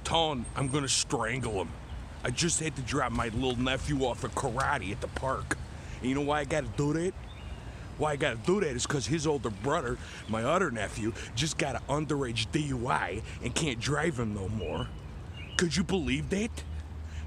telling I'm gonna strangle him. I just had to drop my little nephew off at karate at the park. And you know why I gotta do that? Why I gotta do that is because his older brother, my other nephew, just got an underage DUI and can't drive him no more. Could you believe that?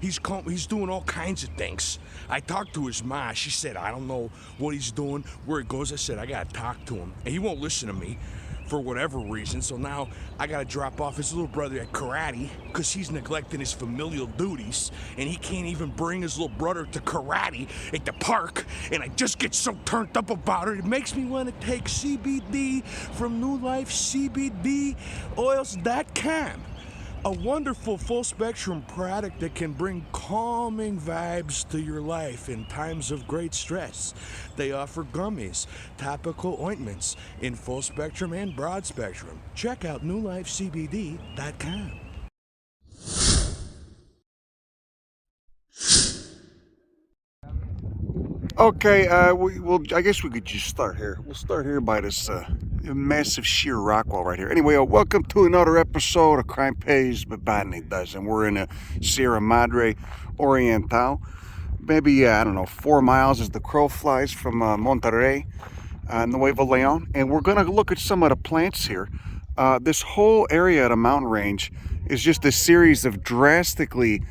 He's doing all kinds of things. I talked to his ma. She said, I don't know what he's doing, where he goes. I said, I gotta talk to him. And he won't listen to me for whatever reason. So now I gotta drop off his little brother at karate because he's neglecting his familial duties. And he can't even bring his little brother to karate at the park. And I just get so turned up about it. It makes me want to take CBD from newlifecbdoils.com. A wonderful full-spectrum product that can bring calming vibes to your life in times of great stress. They offer gummies, topical ointments in full spectrum and broad spectrum. Check out newlifecbd.com. Okay, I guess we could just start here. We'll start here by this massive sheer rock wall right here. Anyway, welcome to another episode of Crime Pays, but Botany Does. And we're in a Sierra Madre Oriental. Maybe, I don't know, 4 miles as the crow flies from Monterrey, Nuevo Leon. And we're going to look at some of the plants here. This whole area of the mountain range is just a series of drastically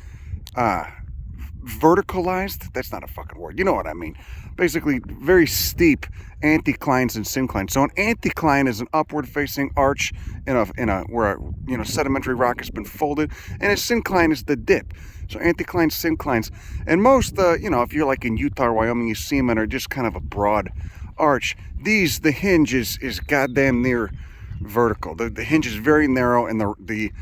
verticalized, that's not a fucking word, you know what I mean, basically very steep anticlines and synclines. So an anticline is an upward facing arch in a where sedimentary rock has been folded, and a syncline is the dip. So anticlines, synclines, and most if you're like in Utah or Wyoming, you see them and are just kind of a broad arch. The hinge is goddamn near vertical. The hinge is very narrow, and the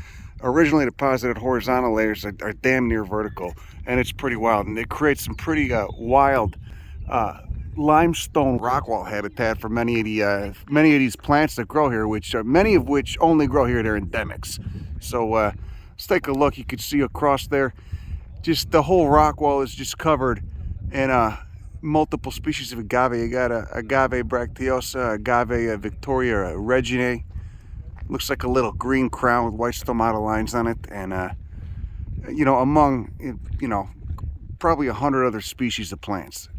originally deposited horizontal layers are damn near vertical, and it's pretty wild, and it creates some pretty wild limestone rockwall habitat for many of these plants that grow here, many of which only grow here. They're endemics. So let's take a look. You can see across there, just the whole rockwall is just covered in multiple species of agave. You got agave bracteosa, agave victoria-reginae. Looks like a little green crown with white stomata lines on it, and among probably 100 other species of plants.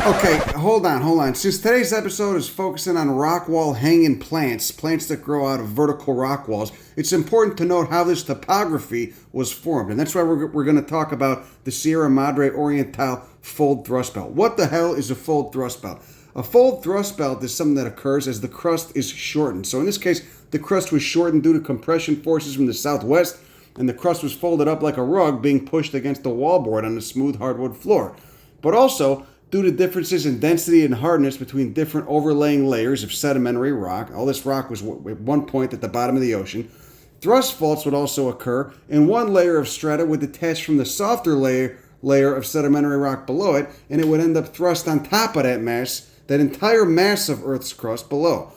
Okay, hold on. Since today's episode is focusing on rock wall hanging plants that grow out of vertical rock walls, it's important to note how this topography was formed, and that's why we're going to talk about the Sierra Madre Oriental fold thrust belt. What the hell is a fold thrust belt? A fold thrust belt is something that occurs as the crust is shortened. So in this case, the crust was shortened due to compression forces from the southwest, and the crust was folded up like a rug being pushed against the wallboard on a smooth hardwood floor. But also, due to differences in density and hardness between different overlaying layers of sedimentary rock, all this rock was at one point at the bottom of the ocean, thrust faults would also occur, and one layer of strata would detach from the softer layer of sedimentary rock below it, and it would end up thrust on top of that entire mass of Earth's crust below.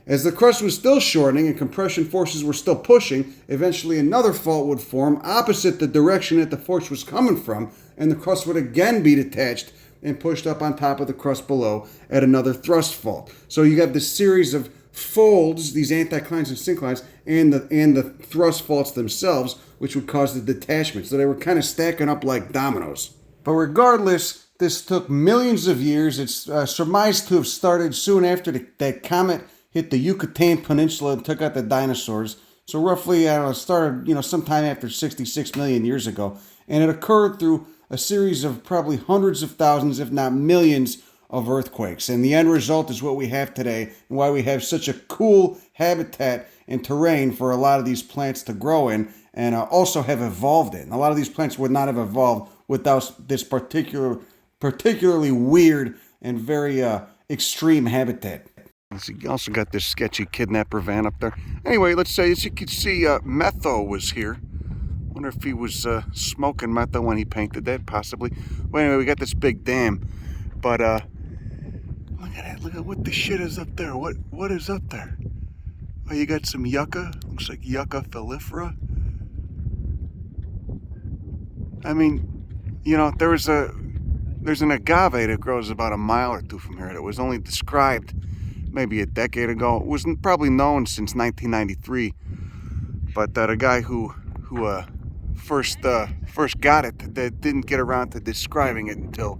As the crust was still shortening and compression forces were still pushing, eventually another fault would form opposite the direction that the force was coming from, and the crust would again be detached and pushed up on top of the crust below at another thrust fault. So you have this series of folds, these anticlines and synclines, and the thrust faults themselves, which would cause the detachment. So they were kind of stacking up like dominoes. But regardless, this took millions of years. It's surmised to have started soon after that comet hit the Yucatan Peninsula and took out the dinosaurs. So roughly, it started, sometime after 66 million years ago. And it occurred through a series of probably hundreds of thousands, if not millions, of earthquakes. And the end result is what we have today, and why we have such a cool habitat and terrain for a lot of these plants to grow in, and also have evolved in. A lot of these plants would not have evolved without this particularly weird and very extreme habitat. You also got this sketchy kidnapper van up there. Anyway, let's say, as you can see, Metho was here. Wonder if he was smoking Metho when he painted that, possibly. Well, anyway, we got this big dam. But look at that. Look at what the shit is up there. What is up there? Oh, you got some yucca. Looks like yucca fallifera. I mean, there's an agave that grows about a mile or two from here that was only described maybe a decade ago. It wasn't probably known since 1993, but that a guy who first got it, that didn't get around to describing it until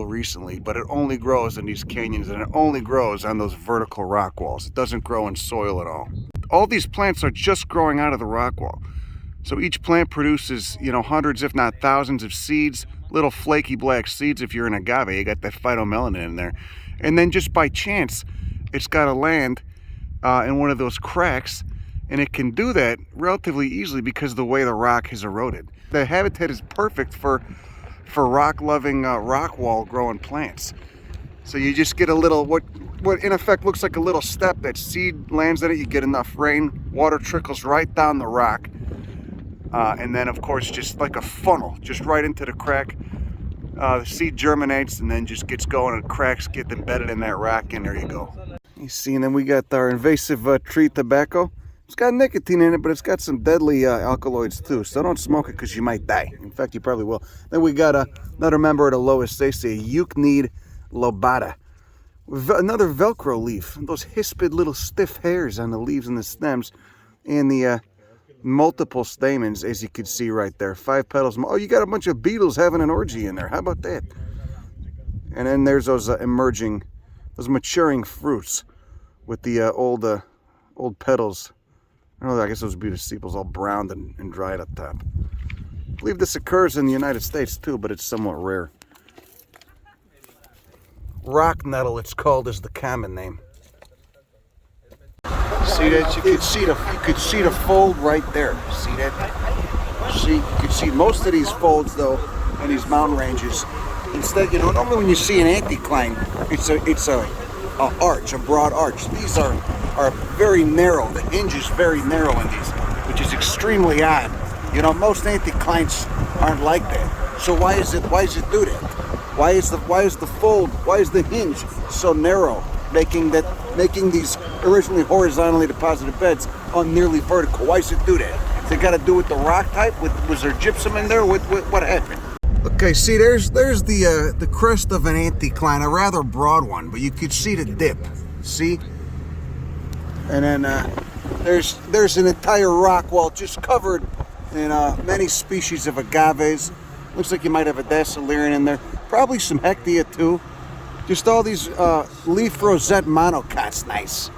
recently. But it only grows in these canyons, and it only grows on those vertical rock walls. It doesn't grow in soil at all. All these plants are just growing out of the rock wall. So each plant produces, you know, hundreds if not thousands of seeds, little flaky black seeds. If you're an agave, you got that phytomelanin in there. And then just by chance, it's got to land in one of those cracks, and it can do that relatively easily because of the way the rock has eroded. The habitat is perfect for rock-loving, rock wall growing plants. So you just get a little, what in effect looks like a little step. That seed lands in it, you get enough rain, water trickles right down the rock. And then, of course, just like a funnel, just right into the crack. The seed germinates and then just gets going, and cracks get embedded in that rock, and there you go. You see, and then we got our invasive tree tobacco. It's got nicotine in it, but it's got some deadly alkaloids too, so don't smoke it because you might die. In fact, you probably will. Then we got another member of the Loasaceae, Eucnid lobata. Another Velcro leaf, those hispid little stiff hairs on the leaves and the stems, and the multiple stamens, as you can see right there. 5 petals. Oh, you got a bunch of beetles having an orgy in there. How about that? And then there's those those maturing fruits with the old petals. I don't know, I guess those would be the sepals, all browned and dried up top. I believe this occurs in the United States too, but it's somewhat rare. Rock nettle, it's called, is the common name. See that? You could see the fold right there. See that? See, you can see most of these folds though in these mountain ranges. Instead, you know, normally when you see an anticline, it's a arch, a broad arch. These are very narrow. The hinge is very narrow in these, which is extremely odd. You know, most anticlines aren't like that. So why is it do that? Why is the fold? Why is the hinge so narrow, making these originally horizontally deposited beds on nearly vertical? Why does it do that? Has it got to do with the rock type? Was there gypsum in there? What happened? Okay, see, there's the crest of an anticline, a rather broad one, but you could see the dip. See, and then there's an entire rock wall just covered in many species of agaves. Looks like you might have a dasylirion in there. Probably some hectia too. Just all these leaf rosette monocots. Nice.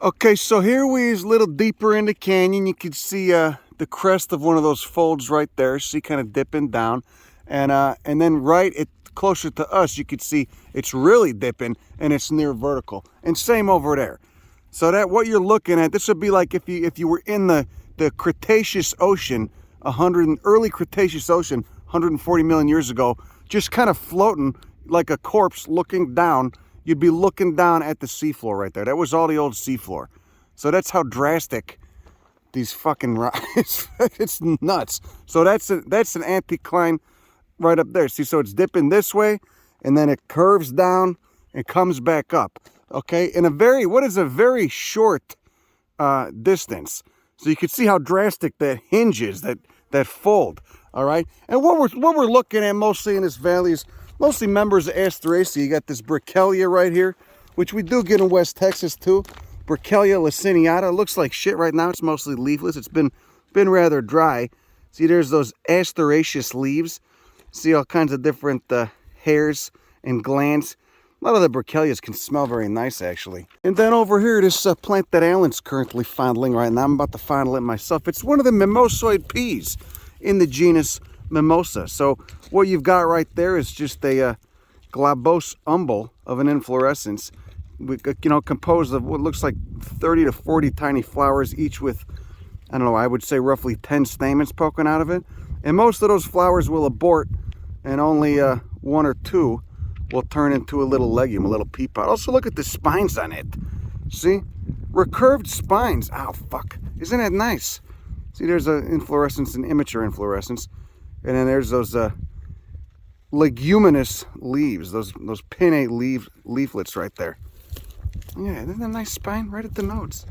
Okay, so here we is a little deeper in the canyon. You can see the crest of one of those folds right there. See, kind of dipping down. And then closer to us, you could see it's really dipping and it's near vertical. And same over there. So that what you're looking at, this would be like if you were in the Cretaceous Ocean, early Cretaceous Ocean, 140 million years ago, just kind of floating like a corpse looking down. You'd be looking down at the seafloor right there. That was all the old seafloor. So that's how drastic these fucking rocks. It's nuts. So that's an anticline right up there. See, so it's dipping this way, and then it curves down and comes back up. Okay, in what is a very short distance. So you can see how drastic that hinge is, that fold. All right, and what we're looking at mostly in this valley is mostly members of Asteraceae. You got this Bracteosa right here, which we do get in West Texas too. Bracteosa laciniata. It looks like shit right now. It's mostly leafless. It's been rather dry. See, there's those Asteraceous leaves. See all kinds of different hairs and glands. A lot of the Bracteosa can smell very nice, actually. And then over here, this plant that Alan's currently fondling right now. I'm about to fondle it myself. It's one of the mimosoid peas in the genus Mimosa. So what you've got right there is just a globose umbel of an inflorescence, composed of what looks like 30 to 40 tiny flowers, each with, I don't know, I would say roughly 10 stamens poking out of it. And most of those flowers will abort, and only 1 or 2 will turn into a little legume, a little pea pod. Also, look at the spines on it. See? Recurved spines. Oh, fuck. Isn't that nice? See, there's an inflorescence and immature inflorescence. And then there's those leguminous leaves, those pinnate leaflets right there. Yeah, isn't that a nice spine right at the nodes?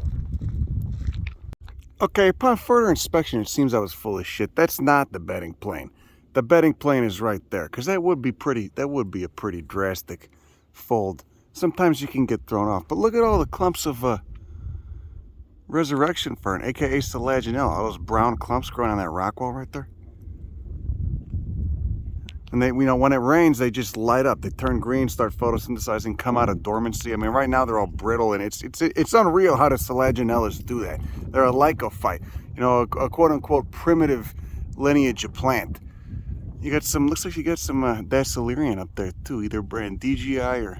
Okay, upon further inspection, it seems I was full of shit. That's not the bedding plane. The bedding plane is right there, because that would be a pretty drastic fold. Sometimes you can get thrown off. But look at all the clumps of resurrection fern, aka selaginella. All those brown clumps growing on that rock wall right there. And they, you know, when it rains, they just light up. They turn green, start photosynthesizing, come out of dormancy. I mean, right now they're all brittle, and it's unreal how the selaginellas do that. They're a lycophyte, you know, a quote-unquote primitive lineage of plant. You got some, looks like you got some Dasylirion up there too, either brand DGI or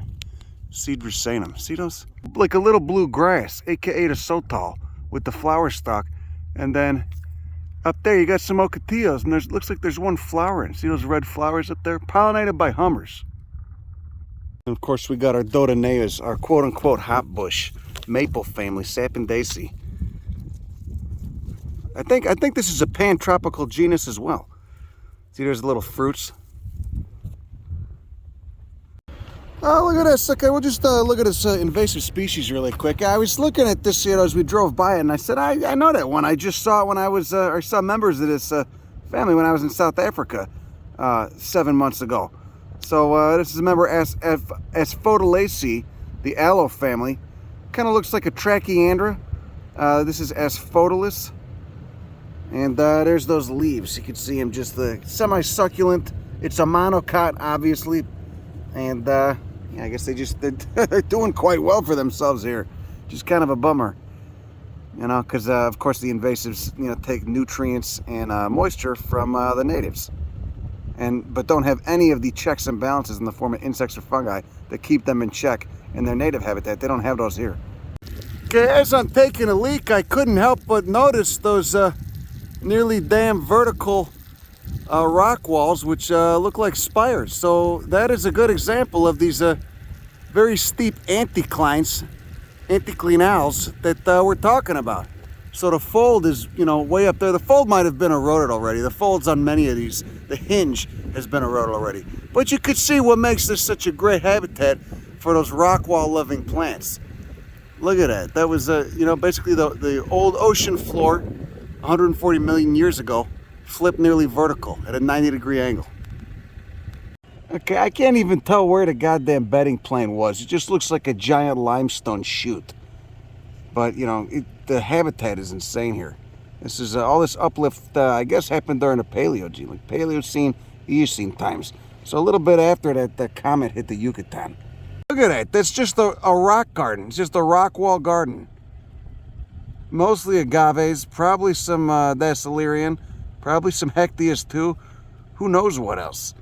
Cedrusanum. See those? Like a little blue grass, aka the sotal, with the flower stalk, and then up there you got some ocotillos, and looks like there's one flowering. See those red flowers up there? Pollinated by hummers. And of course we got our Dodoneas, our quote-unquote hop bush, maple family, Sapondaceae. I think this is a pan-tropical genus as well. See, there's the little fruits. Oh, look at this. Okay, we'll just look at this invasive species really quick. I was looking at this, you know, as we drove by it, and I said, I know that one. I just saw it when I was, I saw members of this family when I was in South Africa 7 months ago. So this is a member Asphodelaceae, the aloe family. Kind of looks like a Trachyandra. This is Asphodylus. And there's those leaves. You can see them, just the semi-succulent. It's a monocot, obviously. And yeah, I guess they're doing quite well for themselves here. Just kind of a bummer, you know, because of course the invasives, you know, take nutrients and moisture from the natives, but don't have any of the checks and balances in the form of insects or fungi that keep them in check in their native habitat. They don't have those here. Okay, as I'm taking a leak, I couldn't help but notice those nearly damn vertical rock walls, which look like spires. So that is a good example of these very steep anticlines that we're talking about. So the fold is, you know, way up there. The fold might have been eroded already. The folds on many of these, the hinge has been eroded already. But you could see what makes this such a great habitat for those rock wall loving plants. Look at that. That was, you know, basically the old ocean floor 140 million years ago flipped nearly vertical at a 90-degree angle. Okay, I can't even tell where the goddamn bedding plane was. It just looks like a giant limestone chute. But, you know, the habitat is insane here. This is all this uplift, I guess, happened during the Paleogene, like Paleocene, Eocene times. So a little bit after that, the comet hit the Yucatan. Look at that. That's just a rock garden. It's just a rock wall garden. Mostly agaves, probably some Dasylirion, probably some Hecteas too. Who knows what else?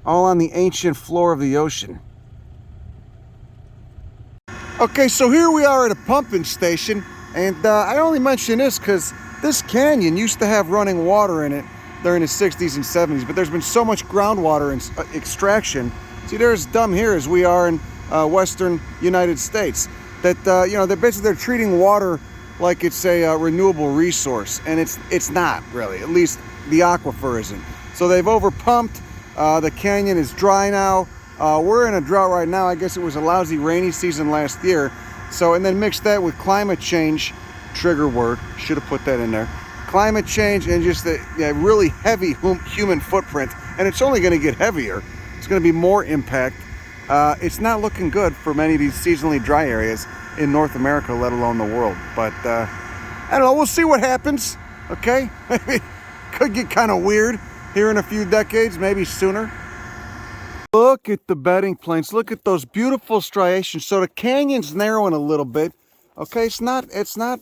All on the ancient floor of the ocean. Okay, so here we are at a pumping station, and I only mention this because this canyon used to have running water in it during the 60s and 70s, but there's been so much groundwater extraction. See, they're as dumb here as we are in western United States. That you know, they're treating water like it's a renewable resource, and it's not really. At least the aquifer isn't. So they've overpumped. The canyon is dry now. We're in a drought right now. I guess it was a lousy rainy season last year. So, and then mix that with climate change, trigger word, should have put that in there. Climate change and just the really heavy human footprint, and it's only going to get heavier. It's going to be more impact. It's not looking good for many of these seasonally dry areas in North America, let alone the world. But I don't know, we'll see what happens, okay? Could get kind of weird here in a few decades, maybe sooner. Look at the bedding planes. Look at those beautiful striations. So the canyon's narrowing a little bit. Okay, it's not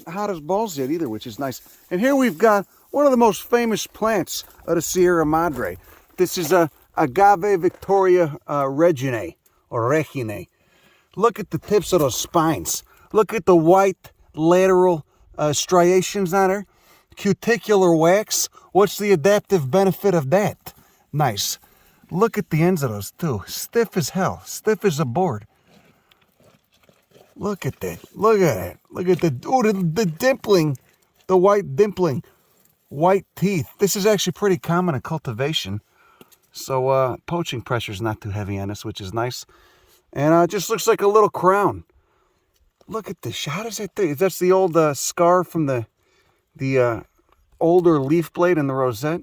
hot as balls yet either, which is nice. And here we've got one of the most famous plants of the Sierra Madre. This is a Agave victoria-reginae, or reginae. Look at the tips of those spines. Look at the white lateral striations on her. Cuticular wax. What's the adaptive benefit of that? Nice. Look at the ends of those too. Stiff as hell. Stiff as a board. Look at that. Look at it. Look at the dimpling. The white dimpling. White teeth. This is actually pretty common in cultivation. So poaching pressure is not too heavy on this, which is nice. And it just looks like a little crown. Look at this. How does that do? That's the old scar from the older leaf blade in the rosette.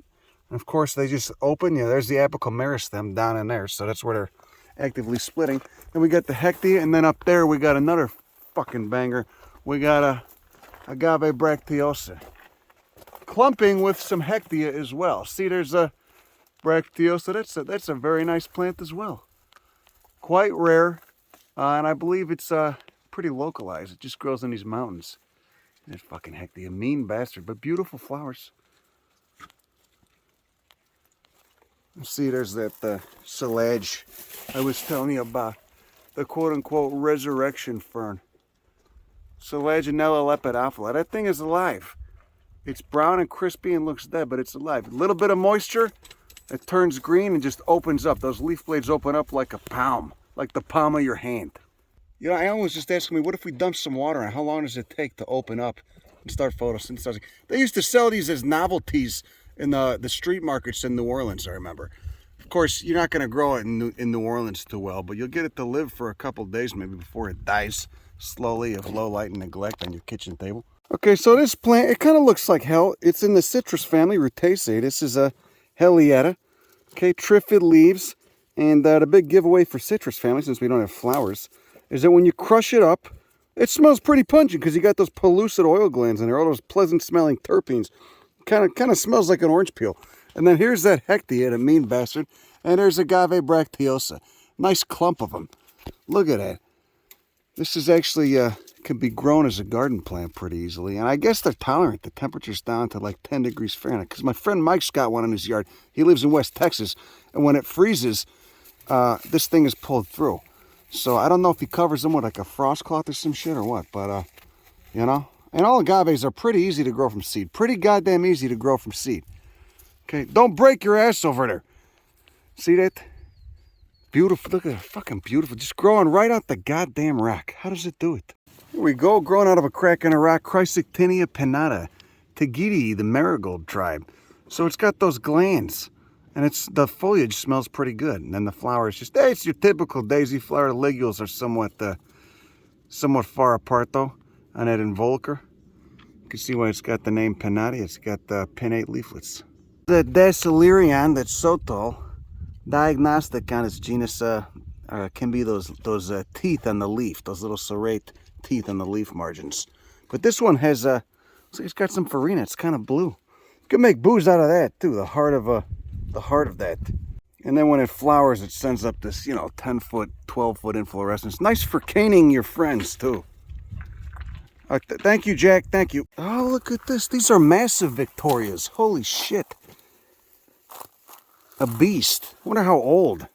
And of course, they just open. Yeah, there's the apical meristem down in there. So that's where they're actively splitting. Then we got the Hectea, and then up there we got another fucking banger. We got a Agave bracteosa. Clumping with some hectia as well. See, there's a bracteosa. That's a very nice plant as well. Quite rare, and I believe it's pretty localized. It just grows in these mountains. That fucking hectia, mean bastard, but beautiful flowers. See, there's that silage I was telling you about, the quote-unquote resurrection fern. Selaginella lepidophylla. That thing is alive. It's brown and crispy and looks dead, but it's alive. A little bit of moisture, it turns green and just opens up. Those leaf blades open up like a palm, like the palm of your hand. You know, Alan was just asking me, what if we dump some water in? How long does it take to open up and start photosynthesizing? They used to sell these as novelties in the street markets in New Orleans, I remember. Of course, you're not going to grow it in New Orleans too well, but you'll get it to live for a couple days maybe before it dies slowly of low light and neglect on your kitchen table. Okay, so this plant, it kind of looks like hell. It's in the citrus family, Rutaceae. This is a Helietta. Okay, triphid leaves. And the big giveaway for citrus family, since we don't have flowers, is that when you crush it up, it smells pretty pungent because you got those pellucid oil glands in there, all those pleasant smelling terpenes. Kind of smells like an orange peel. And then here's that hectia, the mean bastard. And there's Agave bracteosa. Nice clump of them. Look at that. This is actually, can be grown as a garden plant pretty easily. And I guess they're tolerant. The temperature's down to like 10 degrees Fahrenheit. Because my friend Mike's got one in his yard. He lives in West Texas. And when it freezes, this thing is pulled through. So I don't know if he covers them with like a frost cloth or some shit or what. But, you know. And all agaves are pretty easy to grow from seed. Pretty goddamn easy to grow from seed. Okay, don't break your ass over there. See that? Beautiful, look at it, fucking beautiful. Just growing right out the goddamn rock. How does it do it? Here we go, growing out of a crack in a rock. Chrysoctinia pinnata. Tegidi, the marigold tribe. So it's got those glands. And the foliage smells pretty good. And then the flowers just, hey, it's your typical daisy flower. The ligules are somewhat far apart though. On that involucre. You can see why it's got the name pinnata. It's got pinnate leaflets. The Dacilerion that's so tall, diagnostic on its genus can be those teeth on the leaf, those little serrate teeth on the leaf margins. But this one has, looks like it's got some farina. It's kind of blue. You can make booze out of that too. The heart of that. And then when it flowers, it sends up this, 10-foot, 12-foot inflorescence. Nice for caning your friends too. Thank you, Jack. Thank you. Oh, look at this. These are massive victorias. Holy shit. A beast. I wonder how old.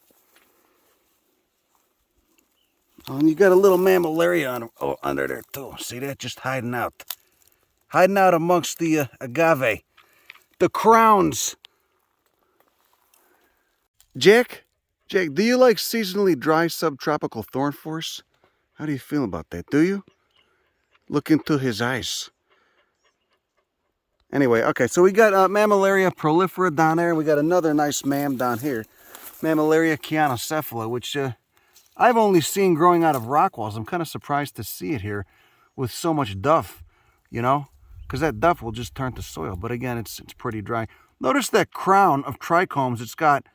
Oh, and you got a little mammillaria under there too. See that? Just hiding out. Hiding out amongst the agave. The crowns. Jack, do you like seasonally dry subtropical thorn forests? How do you feel about that? Do you? Look into his eyes. Anyway, okay, so we got Mammillaria prolifera down there. We got another nice mam down here. Mammillaria cyanocephala, which I've only seen growing out of Rockwalls. I'm kind of surprised to see it here with so much duff, because that duff will just turn to soil. But again, it's pretty dry. Notice that crown of trichomes it's got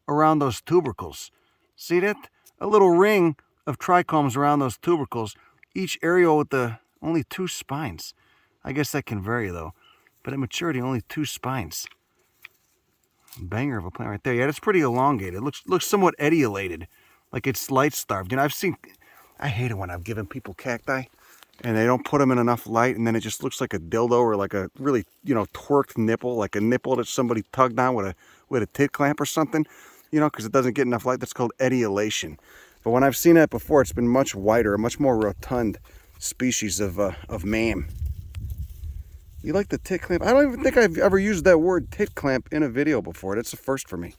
around those tubercles. See that? A little ring of trichomes around those tubercles. Each aerial with only 2 spines. I guess that can vary though. But at maturity, only 2 spines. Banger of a plant right there. Yeah, it's pretty elongated. It looks somewhat etiolated, like it's light starved. I hate it when I've given people cacti and they don't put them in enough light, and then it just looks like a dildo or like a really, twerked nipple, like a nipple that somebody tugged on with a tit clamp or something, because it doesn't get enough light. That's called etiolation. But when I've seen that before, it's been much wider, a much more rotund species of mam. You like the tit clamp? I don't even think I've ever used that word tit clamp in a video before. That's a first for me.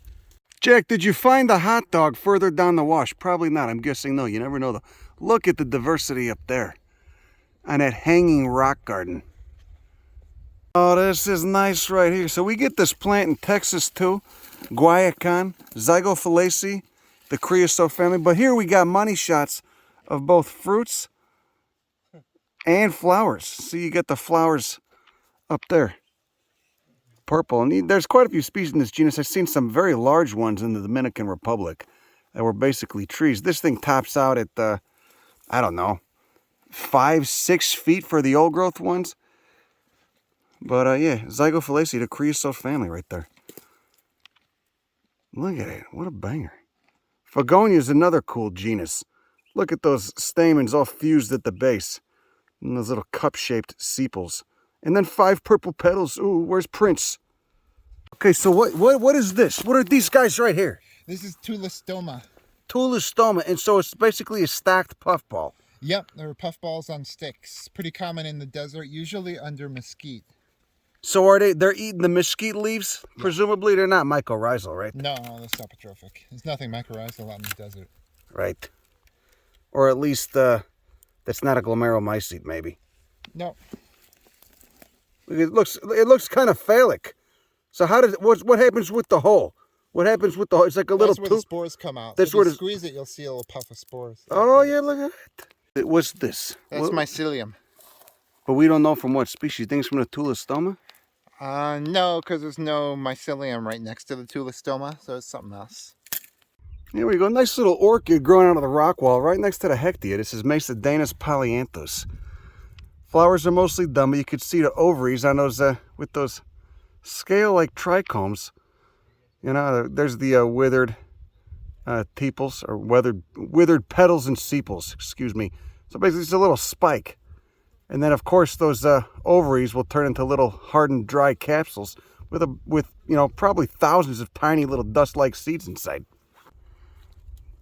Jack, did you find the hot dog further down the wash? Probably not. I'm guessing no. You never know though. Look at the diversity up there on that hanging rock garden. Oh, this is nice right here. So we get this plant in Texas too. Guayacán, Zygophyllaceae, the creosote family. But here we got money shots of both fruits and flowers. See, you get the flowers up there, purple, and there's quite a few species in this genus. I've seen some very large ones in the Dominican Republic that were basically trees. This thing tops out at I don't know, 5-6 feet for the old growth ones. But yeah, Zygophalaceae, the creosote family right there. Look at it, what a banger. Fagonia is another cool genus. Look at those stamens all fused at the base. And those little cup-shaped sepals. And then 5 purple petals. Ooh, where's Prince? Okay, so what is this? What are these guys right here? This is tulistoma. Tulistoma, and so it's basically a stacked puffball. Yep, they're puffballs on sticks. Pretty common in the desert, usually under mesquite. So are they're eating the mesquite leaves? Yeah. Presumably they're not mycorrhizal, right? No, they're saprophytic. There's nothing mycorrhizal out in the desert. Right. Or at least that's not a glomeromycete, maybe. No. It looks kind of phallic. So what happens with the hole? What happens with the hole? It's like a little. That's where the spores come out. That's so if you squeeze it, you'll see a little puff of spores. Oh yeah, look at it. What's this? That's mycelium. But we don't know from what species. You think it's from the tulistoma? No, because there's no mycelium right next to the tulistoma, so it's something else. Here we go. Nice little orchid growing out of the rock wall right next to the hectia. This is Macedonis polyanthus. Flowers are mostly dumb, but you could see the ovaries on those with those scale-like trichomes. You know, there's the withered tepals, or withered petals and sepals, excuse me. So basically it's a little spike. And then of course those ovaries will turn into little hardened dry capsules with you know, probably thousands of tiny little dust-like seeds inside.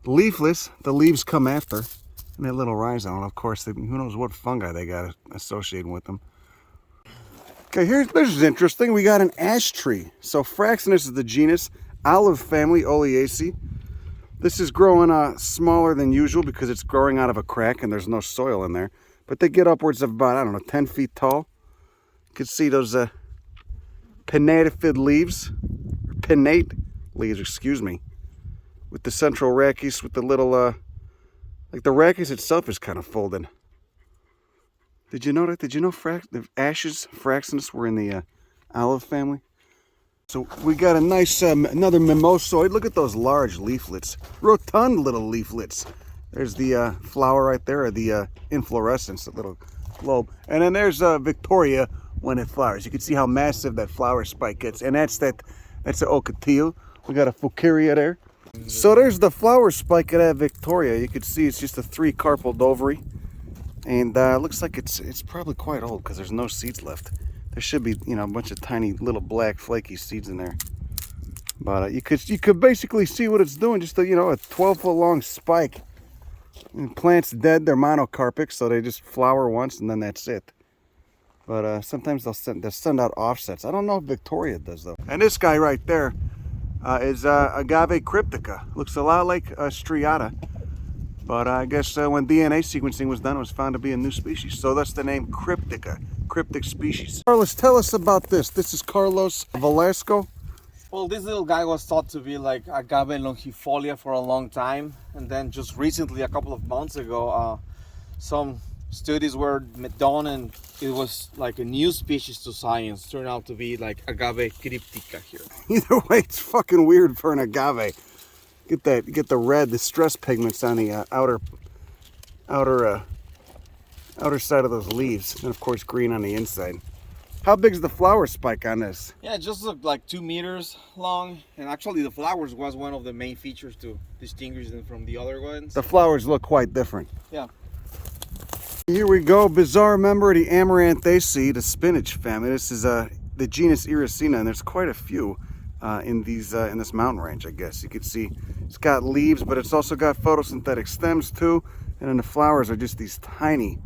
Leafless, the leaves come after. And that little rhizome, of course, who knows what fungi they got associated with them. Okay, this is interesting. We got an ash tree. So Fraxinus is the genus, olive family, Oleaceae. This is growing smaller than usual because it's growing out of a crack and there's no soil in there. But they get upwards of about, I don't know, 10 feet tall. You can see those pinnatid leaves, or pinnate leaves, excuse me, with the central rachis, with the little, like the rachis itself is kind of folded. Did you know that? Did you know the ashes, Fraxinus, were in the olive family? So we got a nice, another mimosoid. Look at those large leaflets. Rotund little leaflets. There's the flower right there, or the inflorescence, the little globe. And then there's Victoria when it flowers. You can see how massive that flower spike gets. And that's an ocotillo. We got a fucaria there. So there's the flower spike of that Victoria. You can see it's just a 3-carpelled ovary. And looks like it's probably quite old because there's no seeds left. There should be, you know, a bunch of tiny little black flaky seeds in there. But you could basically see what it's doing. Just a 12-foot long spike. And plants dead, they're monocarpic, so they just flower once and then that's it. But sometimes they'll send out offsets. I don't know if Victoria does though. And this guy right there is Agave cryptica. Looks a lot like striata. But I guess when DNA sequencing was done, it was found to be a new species. So that's the name cryptica, cryptic species. Carlos, tell us about this. This is Carlos Velasco. Well, this little guy was thought to be like Agave longifolia for a long time. And then just recently, a couple of months ago, some studies were done and it was like a new species to science. Turned out to be like Agave cryptica here. Either way, it's fucking weird for an agave. Get the red, the stress pigments on the outer side of those leaves, and of course green on the inside. How big is the flower spike on this? Yeah, it just looked like 2 meters long, and actually the flowers was one of the main features to distinguish them from the other ones. The flowers look quite different. Yeah. Here we go, bizarre member of the Amaranthaceae, the spinach family. This is the genus Urushiol, and there's quite a few in this mountain range, I guess. You can see it's got leaves, but it's also got photosynthetic stems too, and then the flowers are just these tiny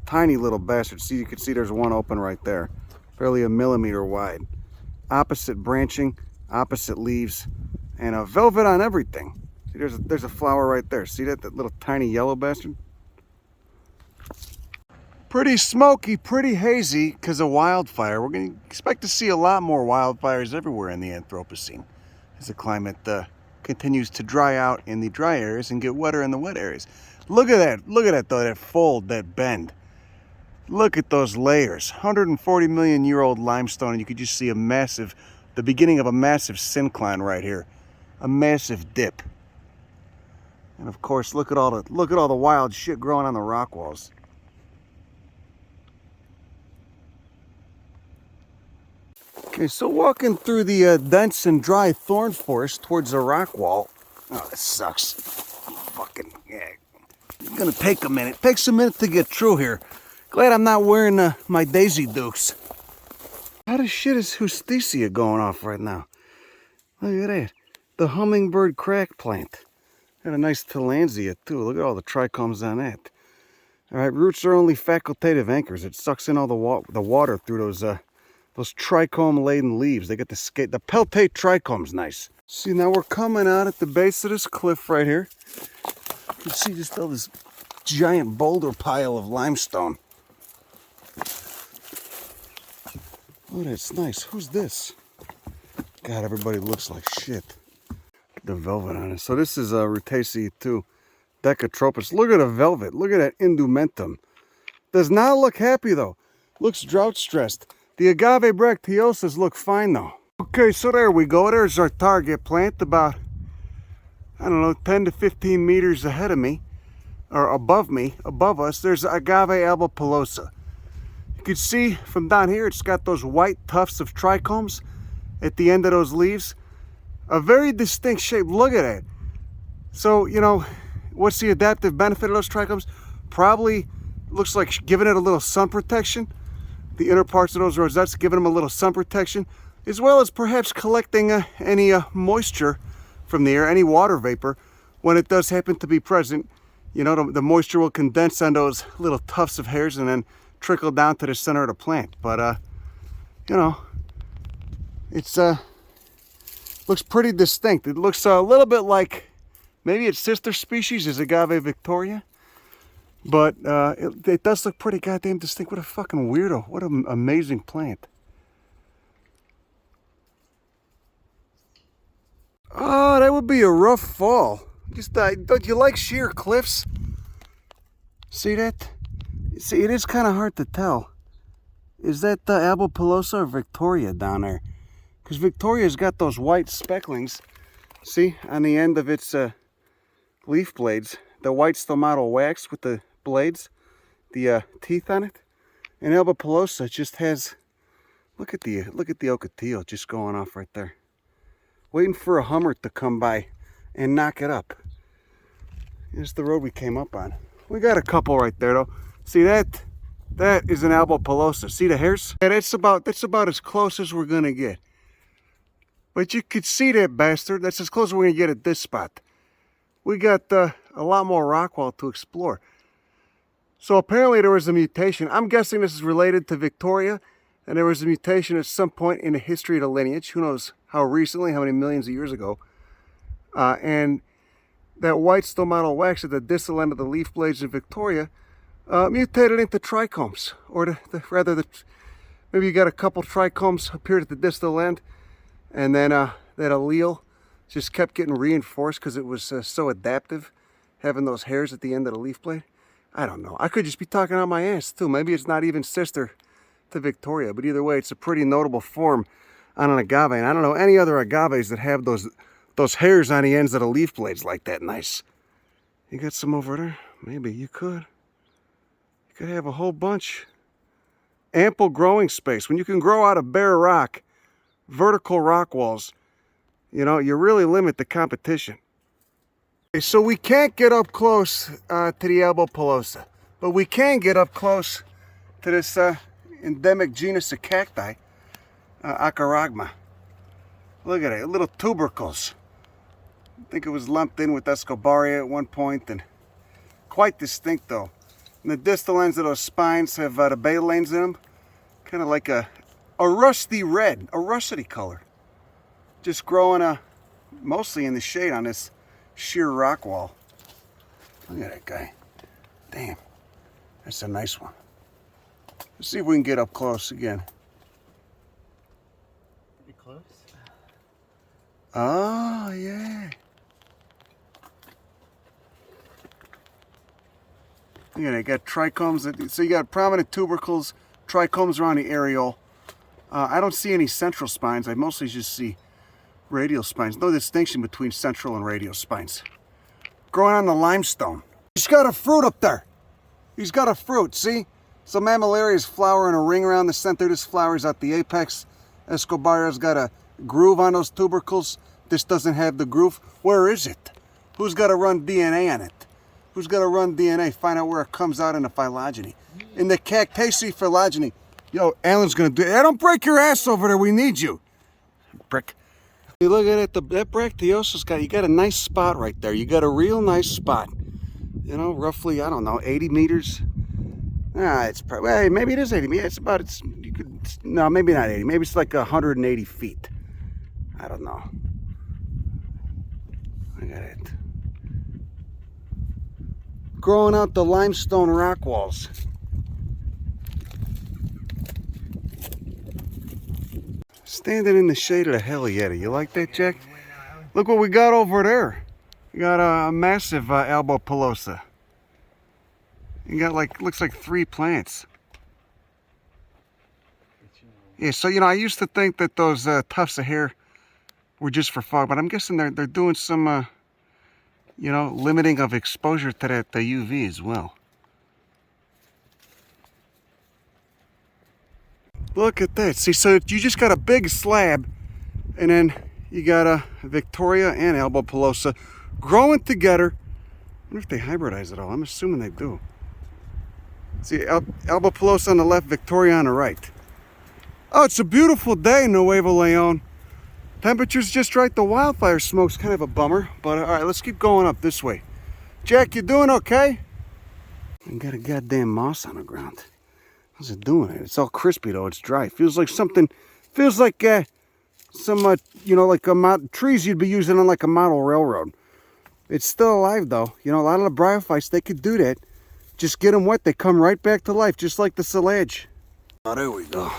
little bastards. See, you can see there's one open right there, barely a millimeter wide. Opposite branching, opposite leaves, and a velvet on everything. See, there's a flower right there. See that little tiny yellow bastard? Pretty smoky, pretty hazy because of wildfire. We're going to expect to see a lot more wildfires everywhere in the Anthropocene as the climate continues to dry out in the dry areas and get wetter in the wet areas. Look at that though, that fold, that bend. Look at those layers. 140 million year old limestone, and you could just see the beginning of a massive syncline right here. A massive dip. And of course, look at all the wild shit growing on the rock walls. Okay, so walking through the dense and dry thorn forest towards the rock wall. Oh, this sucks. Fucking, yeah. It's gonna take a minute. Takes a minute to get through here. Glad I'm not wearing my Daisy Dukes. How the shit is Justicia going off right now? Look at that. The hummingbird crack plant. Got a nice tillandsia too. Look at all the trichomes on that. Alright, roots are only facultative anchors. It sucks in all the water through those trichome-laden leaves. They get the peltate trichomes, nice. See, now we're coming out at the base of this cliff right here. You can see just all this giant boulder pile of limestone. Oh, that's nice. Who's this? God, everybody looks like shit. Get the velvet on it. So this is Rutaceae too. Decatropus. Look at the velvet. Look at that indumentum. Does not look happy though. Looks drought stressed. The agave bracteosas look fine though. Okay, so there we go. There's our target plant about, I don't know, 10 to 15 meters ahead of me. Or above me, above us. There's Agave albopilosa. You can see from down here, it's got those white tufts of trichomes at the end of those leaves. A very distinct shape. Look at it. So, you know, what's the adaptive benefit of those trichomes? Probably looks like giving it a little sun protection. The inner parts of those rosettes giving them a little sun protection, as well as perhaps collecting any moisture from the air, any water vapor, when it does happen to be present. You know, the moisture will condense on those little tufts of hairs and then trickle down to the center of the plant. But, you know, it's looks pretty distinct. It looks a little bit like, maybe its sister species is Agave victoria. But it does look pretty goddamn distinct. What a fucking weirdo. What an amazing plant. Oh, that would be a rough fall. Just don't you like sheer cliffs? See that? See, it is kind of hard to tell. Is that the albopilosa or Victoria down there? Because Victoria's got those white specklings. See, on the end of its leaf blades, the white stomatal wax with the blades, the teeth on it. And albopilosa just has, look at the ocotillo just going off right there, waiting for a Hummer to come by and knock it up. Here's the road we came up on. We got a couple right there though. See that? That is an albopilosa. See the hairs? Yeah, that's about as close as we're gonna get. But you could see that bastard. That's as close as we're gonna get at this spot. We got a lot more rock wall to explore. So apparently there was a mutation. I'm guessing this is related to Victoria, and there was a mutation at some point in the history of the lineage. Who knows how recently, how many millions of years ago. And that white stomatal wax at the distal end of the leaf blades of Victoria mutated into trichomes. Or maybe you got a couple trichomes appeared at the distal end, and then that allele just kept getting reinforced because it was so adaptive, having those hairs at the end of the leaf blade. I don't know. I could just be talking out my ass too. Maybe it's not even sister to Victoria, but either way, it's a pretty notable form on an agave. And I don't know any other agaves that have those hairs on the ends of the leaf blades like that nice. You got some over there? Maybe you could. You could have a whole bunch. Ample growing space. When you can grow out of bare rock, vertical rock walls, you know, you really limit the competition. Okay, so we can't get up close to the albopilosa, but we can get up close to this endemic genus of cacti, Acaragma. Look at it, little tubercles. I think it was lumped in with Escobaria at one point, and quite distinct though. And the distal ends of those spines have the betalains in them, kind of like a rusty red, a russety color. Just growing mostly in the shade on this sheer rock wall. Look at that guy. Damn, that's a nice one. Let's see if we can get up close again. Pretty close. Oh, yeah. Look at it, got trichomes. So you got prominent tubercles, trichomes around the areole. I don't see any central spines. I mostly just see radial spines. No distinction between central and radial spines. Growing on the limestone. He's got a fruit up there. He's got a fruit, see? So Mammillaria's flower in a ring around the center. This flower is at the apex, Escobar's got a groove on those tubercles. This doesn't have the groove. Where is it? Who's got to run DNA on it? Who's got to run DNA, find out where it comes out in the phylogeny? In the Cactaceae phylogeny. Yo, Alan's going to do it. Hey, don't break your ass over there. We need you. Brick. You look at it, that bracteosa's got, you got a nice spot right there. You got a real nice spot. You know, roughly, I don't know, 80 meters. It's probably, well, maybe it is 80 meters. It's about, no, maybe not 80. Maybe it's like 180 feet. I don't know. Look at it. Growing out the limestone rock walls. Standing in the shade of the hell yeti. You like that, Jack? Look what we got over there. We got a massive albopilosa. You got like, looks like 3 plants. Yeah, so, you know, I used to think that those tufts of hair were just for fog, but I'm guessing they're doing some, you know, limiting of exposure to that UV as well. Look at that. See, so you just got a big slab, and then you got a Victoria and albopilosa growing together. I wonder if they hybridize it all. I'm assuming they do. See, albopilosa on the left, Victoria on the right. Oh, it's a beautiful day in Nuevo Leon. Temperature's just right. The wildfire smoke's kind of a bummer, but all right, let's keep going up this way. Jack, you doing okay? I got a goddamn moss on the ground. How's it doing? It's all crispy though. It's dry. Feels like something. Feels like some you know, like trees you'd be using on like a model railroad. It's still alive though. You know, a lot of the bryophytes, they could do that. Just get them wet, they come right back to life, just like the silage. Oh, there we go.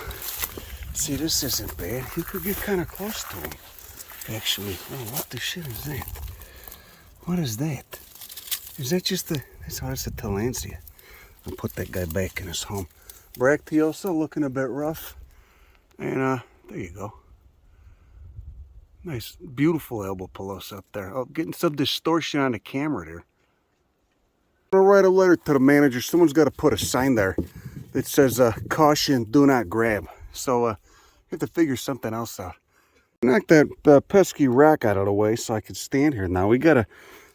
See, this isn't bad. You could get kind of close to them, actually. Oh, what the shit is that? What is that? Is that just the? That's a tillandsia. I'll put that guy back in his home. Bracteosa, looking a bit rough. And there you go. Nice, beautiful albopilosa up there. Oh, getting some distortion on the camera there. I'm gonna write a letter to the manager. Someone's got to put a sign there that says, caution, do not grab. So, you have to figure something else out. Knock that pesky rock out of the way so I can stand here now. We got a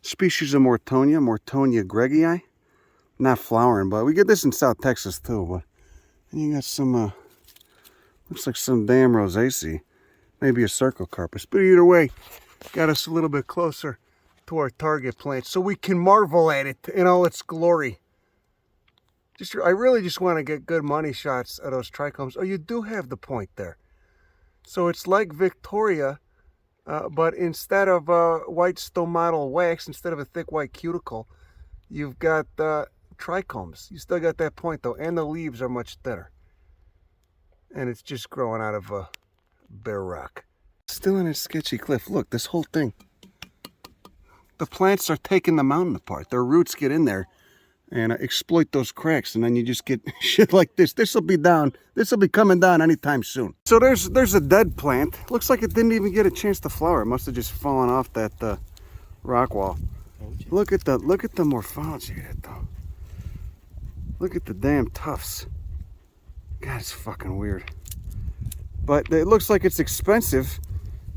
species of Mortonia gregii. Not flowering, but we get this in South Texas too. But and you got some, looks like some damn rosaceae. Maybe a circocarpus. But either way, got us a little bit closer to our target plant so we can marvel at it in all its glory. I really just want to get good money shots of those trichomes. Oh, you do have the point there. So it's like Victoria, but instead of white stomatal wax, instead of a thick white cuticle, you've got trichomes. You still got that point though, and the leaves are much thinner. And it's just growing out of bare rock. Still in a sketchy cliff. Look, this whole thing. The plants are taking the mountain apart. Their roots get in there and exploit those cracks, and then you just get shit like this. This will be down. This will be coming down anytime soon. So there's a dead plant. Looks like it didn't even get a chance to flower. It must have just fallen off that rock wall. Look at the morphology of it though. Look at the damn tufts. God, it's fucking weird. But it looks like it's expensive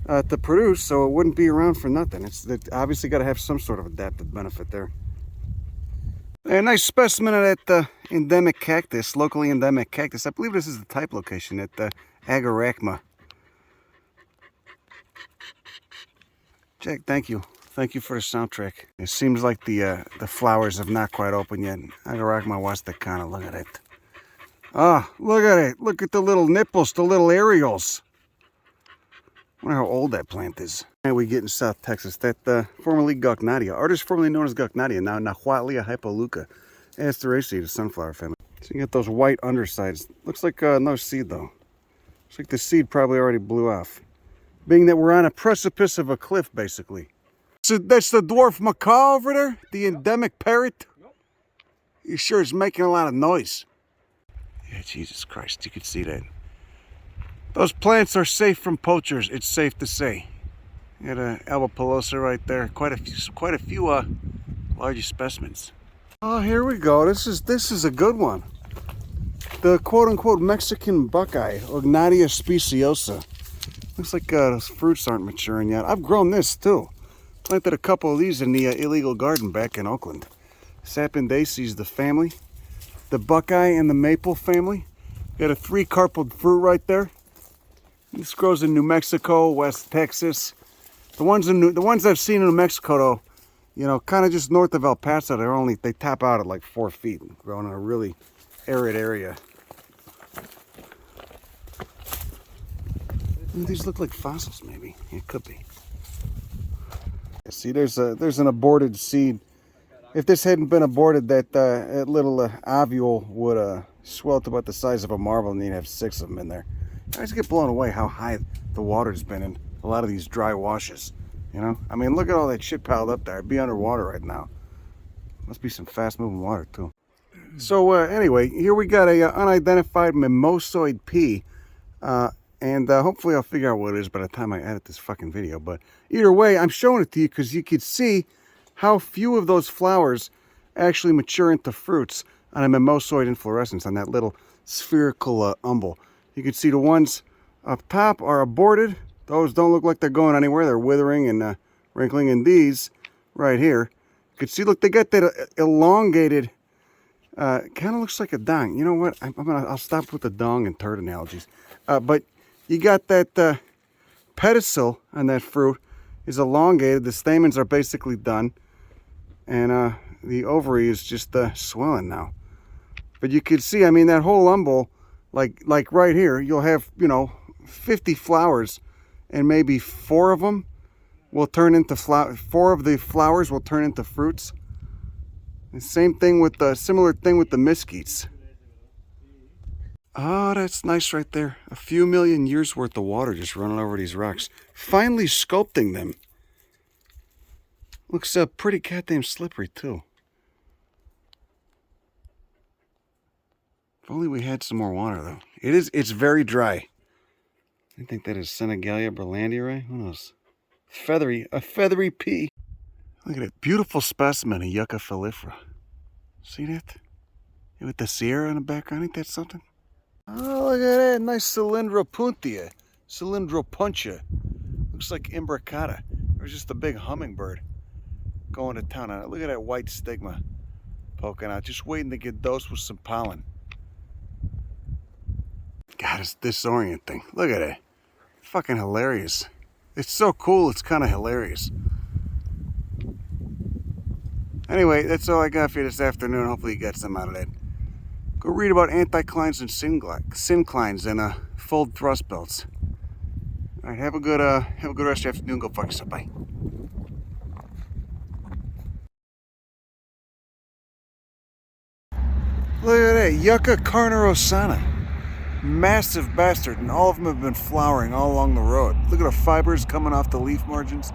to produce, so it wouldn't be around for nothing. It's obviously got to have some sort of adaptive benefit there. A nice specimen of that endemic cactus, locally endemic cactus. I believe this is the type location at Agave. Jack, thank you. Thank you for the soundtrack. It seems like the flowers have not quite opened yet. Agave Wastakana, look at it. Ah, look at it. Look at the little nipples, the little areoles. I wonder how old that plant is. And we get in South Texas. That formerly Gauchnadia, artist formerly known as Gauchnadia, now Nahuatlia hypoluca, Asteraceae, the sunflower family. So you get those white undersides. Looks like no seed though. Looks like the seed probably already blew off. Being that we're on a precipice of a cliff, basically. So that's the dwarf macaw over there? The endemic parrot? He sure is making a lot of noise. Yeah, Jesus Christ, you can see that. Those plants are safe from poachers, it's safe to say. You got an albopilosa right there. Quite a few large specimens. Oh, here we go. This is a good one. The quote-unquote Mexican buckeye, Ognadia speciosa. Looks like those fruits aren't maturing yet. I've grown this too. Planted a couple of these in the illegal garden back in Oakland. Sapindaceae, the family. The Buckeye and the Maple family. Got a 3-carpal fruit right there. This grows in New Mexico, West Texas. The ones I've seen in New Mexico, though, you know, kind of just north of El Paso, they top out at like 4 feet, growing in a really arid area. These look like fossils, maybe. It could be. See, there's an aborted seed. If this hadn't been aborted, that little ovule would swell to about the size of a marble, and you'd have 6 of them in there. I just get blown away how high the water's been in a lot of these dry washes. You know, I mean, look at all that shit piled up there. I'd be underwater right now. Must be some fast-moving water too. So anyway, here we got a unidentified mimosoid pea. And hopefully I'll figure out what it is by the time I edit this fucking video. But either way, I'm showing it to you because you could see how few of those flowers actually mature into fruits on a mimosoid inflorescence, on that little spherical umbel. You can see the ones up top are aborted. Those don't look like they're going anywhere. They're withering and wrinkling. And these right here, you can see, look, they got that elongated, kind of looks like a dong. You know what? I'll stop with the dong and turd analogies. But you got that pedicel on that fruit is elongated. The stamens are basically done. And the ovary is just swelling now. But you can see, I mean, that whole umbel, like right here, you'll have, you know, 50 flowers. And maybe 4 of them will turn into 4 of the flowers will turn into fruits. The same thing with the similar thing with the mesquites. Oh, that's nice right there. A few million years worth of water just running over these rocks. Finally sculpting them. Looks pretty goddamn slippery too. If only we had some more water though. It's very dry. I think that is Senegalia berlandieri. Who knows? A feathery pea. Look at that beautiful specimen of Yucca fallifera. See that? With the Sierra in the background, ain't that something? Oh, look at that. Nice cylindropuntia. Cylindropuntia. Looks like imbricata. There's just a big hummingbird going to town on it. Look at that white stigma poking out. Just waiting to get dosed with some pollen. God, it's disorienting. Look at it. Fucking hilarious. It's so cool, it's kind of hilarious. Anyway, that's all I got for you this afternoon. Hopefully you got some out of that. Go read about anticlines and synclines and fold thrust belts. All right, have a good rest of your afternoon. Go fuck yourself. Bye. Look at that, Yucca carnerosana. Massive bastard, and all of them have been flowering all along the road. Look at the fibers coming off the leaf margins.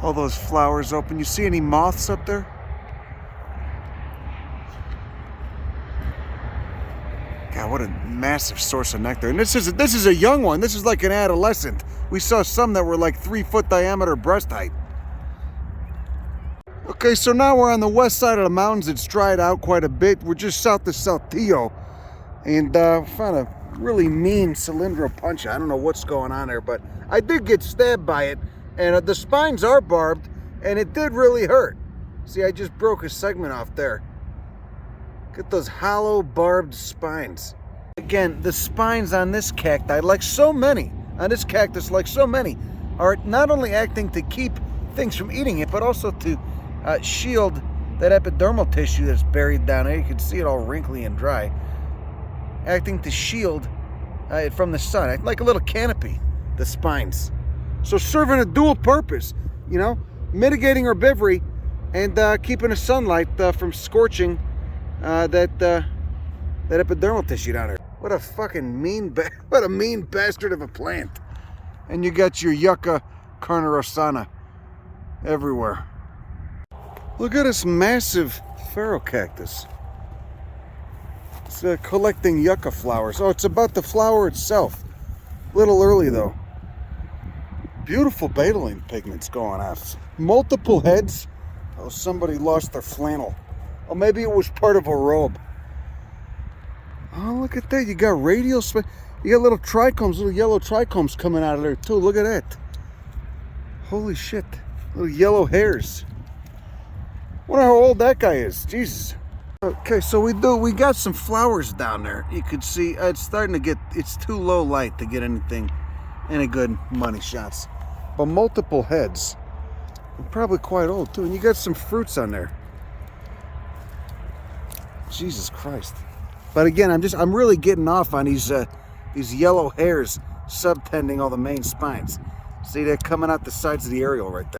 All those flowers open. You see any moths up there? God, what a massive source of nectar. And this is a young one. This is like an adolescent. We saw some that were like 3-foot diameter breast height. Okay, so now we're on the west side of the mountains. It's dried out quite a bit. We're just south of Saltillo. And found a really mean cylindropuntia. I don't know what's going on there, but I did get stabbed by it. And the spines are barbed, and it did really hurt. See, I just broke a segment off there. Get those hollow, barbed spines. Again, the spines on this cacti, like so many, on this cactus, like so many, are not only acting to keep things from eating it, but also to shield that epidermal tissue that's buried down there. You can see it all wrinkly and dry. Acting to shield it from the sun, like a little canopy, the spines. So serving a dual purpose, you know, mitigating herbivory and keeping the sunlight from scorching that epidermal tissue down there. What a fucking mean bastard of a plant. And you got your Yucca carnerosana everywhere. Look at this massive ferrocactus. It's collecting yucca flowers. Oh, it's about the flower itself. A little early though. Beautiful betaline pigments going off. Multiple heads. Oh, somebody lost their flannel. Oh, maybe it was part of a robe. Oh, look at that. You got radial spine. You got little trichomes, little yellow trichomes coming out of there too. Look at that. Holy shit. Little yellow hairs. Wonder how old that guy is. Jesus. Okay, so we got some flowers down there. You could see it's starting to get, it's too low light to get any good money shots. But multiple heads. They're probably quite old too. And you got some fruits on there. Jesus Christ. But again, I'm really getting off on these yellow hairs subtending all the main spines. See, they're coming out the sides of the aerial right there.